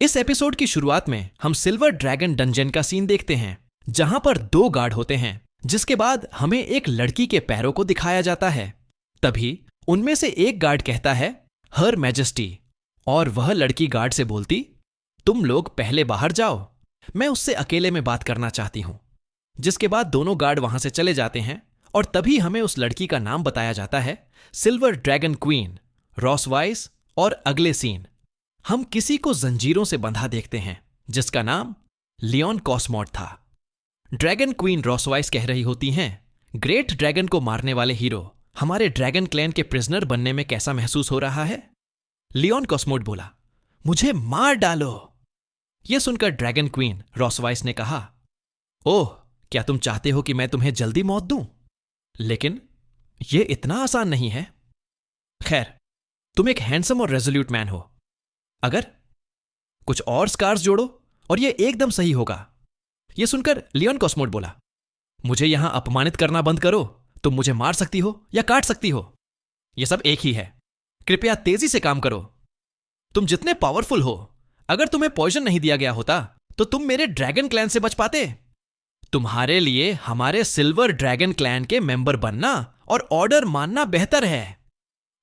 इस एपिसोड की शुरुआत में हम सिल्वर ड्रैगन डंजन का सीन देखते हैं, जहां पर दो गार्ड होते हैं, जिसके बाद हमें एक लड़की के पैरों को दिखाया जाता है। तभी उनमें से एक गार्ड कहता है, हर मैजेस्टी, और वह लड़की गार्ड से बोलती, तुम लोग पहले बाहर जाओ, मैं उससे अकेले में बात करना चाहती हूं। जिसके बाद दोनों गार्ड वहां से चले जाते हैं और तभी हमें उस लड़की का नाम बताया जाता है, सिल्वर ड्रैगन क्वीन रॉसवाइस। और अगले सीन हम किसी को जंजीरों से बंधा देखते हैं, जिसका नाम लियोन कॉस्मोड था। ड्रैगन क्वीन रॉसवाइस कह रही होती हैं, ग्रेट ड्रैगन को मारने वाले हीरो हमारे ड्रैगन क्लैन के प्रिजनर बनने में कैसा महसूस हो रहा है। लियोन कॉस्मोड बोला, मुझे मार डालो। यह सुनकर ड्रैगन क्वीन रॉसवाइस ने कहा, ओह, क्या तुम चाहते हो कि मैं तुम्हें जल्दी मौत दूं? लेकिन यह इतना आसान नहीं है। खैर, तुम एक हैंडसम और रेजोल्यूट मैन हो। अगर कुछ और स्कार्स जोड़ो और यह एकदम सही होगा। यह सुनकर लियोन कॉस्मोड बोला, मुझे यहां अपमानित करना बंद करो। तुम मुझे मार सकती हो या काट सकती हो, यह सब एक ही है। कृपया तेजी से काम करो। तुम जितने पावरफुल हो, अगर तुम्हें पॉइजन नहीं दिया गया होता तो तुम मेरे ड्रैगन क्लैन से बच पाते। तुम्हारे लिए हमारे सिल्वर ड्रैगन क्लैन के मेंबर बनना और ऑर्डर मानना बेहतर है।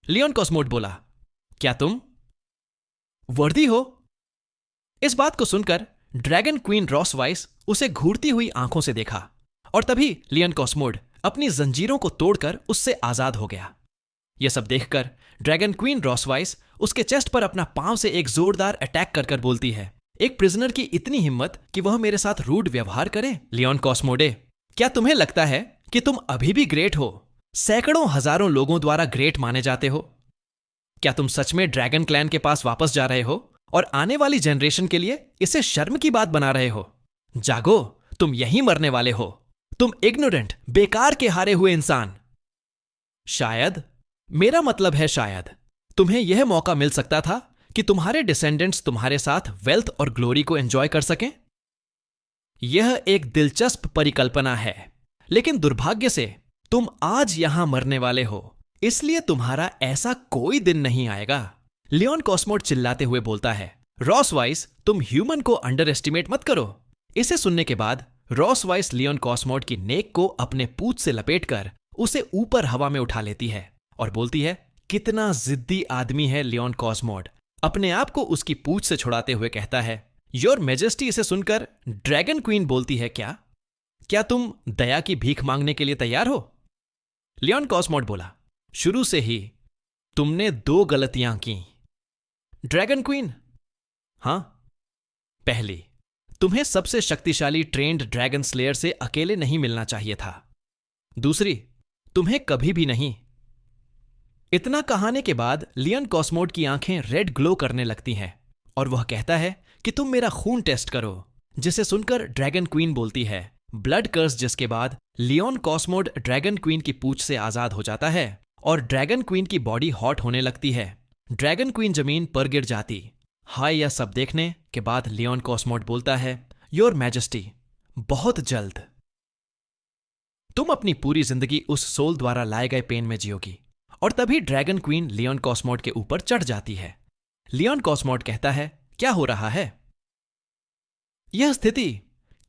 लियोन कॉस्मोड बोला, क्या तुम वर्दी हो? इस बात को सुनकर ड्रैगन क्वीन रॉसवाइस उसे घूरती हुई आंखों से देखा और तभी लियोन कॉस्मोड अपनी जंजीरों को तोड़कर उससे आजाद हो गया। यह सब देखकर ड्रैगन क्वीन रॉसवाइस उसके चेस्ट पर अपना पांव से एक जोरदार अटैक कर कर बोलती है, एक प्रिजनर की इतनी हिम्मत कि वह मेरे साथ रूड व्यवहार करे। लियोन कॉस्मोडे, क्या तुम्हें लगता है कि तुम अभी भी ग्रेट हो? सैकड़ों हजारों लोगों द्वारा ग्रेट माने जाते हो। क्या तुम सच में ड्रैगन क्लैन के पास वापस जा रहे हो और आने वाली जनरेशन के लिए इसे शर्म की बात बना रहे हो? जागो, तुम यहीं मरने वाले हो। तुम इग्नोरेंट, बेकार के हारे हुए इंसान। शायद, मेरा मतलब है शायद, तुम्हें यह मौका मिल सकता था कि तुम्हारे डिसेंडेंट्स तुम्हारे साथ वेल्थ और ग्लोरी को एंजॉय कर सकें। यह एक दिलचस्प परिकल्पना है, लेकिन दुर्भाग्य से तुम आज यहां मरने वाले हो, इसलिए तुम्हारा ऐसा कोई दिन नहीं आएगा। लियोन कॉस्मोड चिल्लाते हुए बोलता है, रॉसवाइस, तुम ह्यूमन को अंडर एस्टिमेट मत करो। इसे सुनने के बाद रॉसवाइस लियोन कॉस्मोड की नेक को अपने पूंछ से लपेटकर उसे ऊपर हवा में उठा लेती है और बोलती है, कितना जिद्दी आदमी है लियोन कॉस्मोड। अपने आप को उसकी पूंछ से छुड़ाते हुए कहता है, योर मेजेस्टी। इसे सुनकर ड्रैगन क्वीन बोलती है, क्या तुम दया की भीख मांगने के लिए तैयार हो? लियोन कॉस्मोड बोला, शुरू से ही तुमने दो गलतियां की। ड्रैगन क्वीन, हां, पहली, तुम्हें सबसे शक्तिशाली ट्रेंड ड्रैगन स्लेयर से अकेले नहीं मिलना चाहिए था। दूसरी, तुम्हें कभी भी नहीं। इतना कहने के बाद लियोन कॉस्मोड की आंखें रेड ग्लो करने लगती हैं और वह कहता है कि तुम मेरा खून टेस्ट करो। जिसे सुनकर ड्रैगन क्वीन बोलती है, ब्लड कर्स। जिसके बाद लियोन कॉस्मोड ड्रैगन क्वीन की पूंछ से आजाद हो जाता है और ड्रैगन क्वीन की बॉडी हॉट होने लगती है। ड्रैगन क्वीन जमीन पर गिर जाती। हाय, यह सब देखने के बाद लियोन कॉस्मोड बोलता है, योर मैजेस्टी, बहुत जल्द तुम अपनी पूरी जिंदगी उस सोल द्वारा लाए गए पेन में जियोगी। और तभी ड्रैगन क्वीन लियोन कॉस्मोड के ऊपर चढ़ जाती है। लियोन कॉस्मोड कहता है, क्या हो रहा है? यह स्थिति,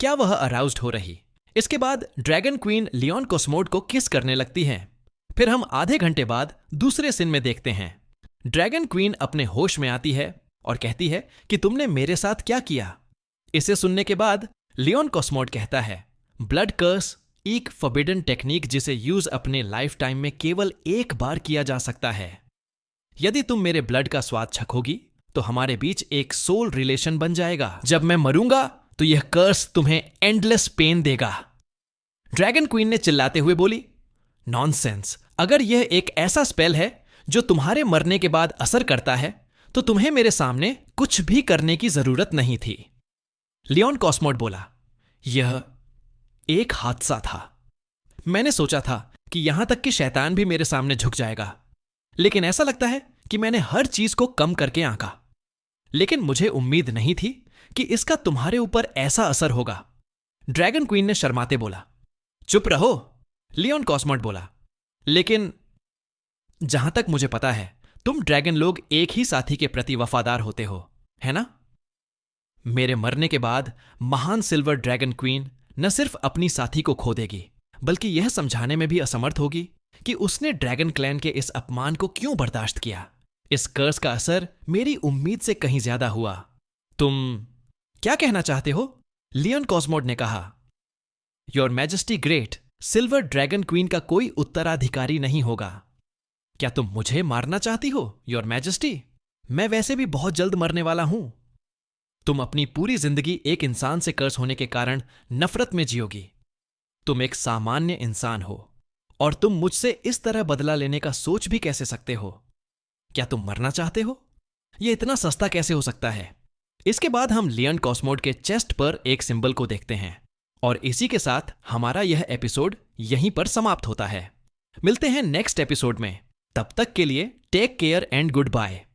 क्या वह अराउज्ड हो रही? इसके बाद ड्रैगन क्वीन लियोन कॉस्मोड को किस करने लगती है। फिर हम आधे घंटे बाद दूसरे सीन में देखते हैं। ड्रैगन क्वीन अपने होश में आती है और कहती है कि तुमने मेरे साथ क्या किया। इसे सुनने के बाद लियोन कॉस्मोड कहता है, ब्लड कर्स एक फॉरबिडन टेक्निक जिसे यूज अपने लाइफ टाइम में केवल एक बार किया जा सकता है। यदि तुम मेरे ब्लड का स्वाद चखोगी तो हमारे बीच एक सोल रिलेशन बन जाएगा। जब मैं मरूंगा तो यह कर्स तुम्हें एंडलेस पेन देगा। ड्रैगन क्वीन ने चिल्लाते हुए बोली, नॉनसेंस। अगर यह एक ऐसा स्पेल है जो तुम्हारे मरने के बाद असर करता है तो तुम्हें मेरे सामने कुछ भी करने की जरूरत नहीं थी। लियोन कॉस्मोड बोला, यह एक हादसा था। मैंने सोचा था कि यहां तक कि शैतान भी मेरे सामने झुक जाएगा, लेकिन ऐसा लगता है कि मैंने हर चीज को कम करके आंका। लेकिन मुझे उम्मीद नहीं थी कि इसका तुम्हारे ऊपर ऐसा असर होगा। ड्रैगन क्वीन ने शर्माते बोला, चुप रहो। लियोन कॉस्मोड बोला, लेकिन जहां तक मुझे पता है तुम ड्रैगन लोग एक ही साथी के प्रति वफादार होते हो, है ना? मेरे मरने के बाद महान सिल्वर ड्रैगन क्वीन न सिर्फ अपनी साथी को खो देगी, बल्कि यह समझाने में भी असमर्थ होगी कि उसने ड्रैगन क्लैन के इस अपमान को क्यों बर्दाश्त किया। इस कर्स का असर मेरी उम्मीद से कहीं ज्यादा हुआ। तुम क्या कहना चाहते हो? लियोन कॉस्मोड ने कहा। Your majesty great, silver dragon queen का कोई उत्तराधिकारी नहीं होगा। क्या तुम मुझे मारना चाहती हो, योर मैजेस्टी? मैं वैसे भी बहुत जल्द मरने वाला हूं। तुम अपनी पूरी जिंदगी एक इंसान से कर्स होने के कारण नफरत में जियोगी। तुम एक सामान्य इंसान हो और तुम मुझसे इस तरह बदला लेने का सोच भी कैसे सकते हो? क्या तुम मरना चाहते हो? यह इतना सस्ता कैसे हो सकता है? इसके बाद हम लियोन कॉस्मोड के चेस्ट पर एक सिंबल को देखते हैं और इसी के साथ हमारा यह एपिसोड यहीं पर समाप्त होता है। मिलते हैं नेक्स्ट एपिसोड में। तब तक के लिए take care and good bye.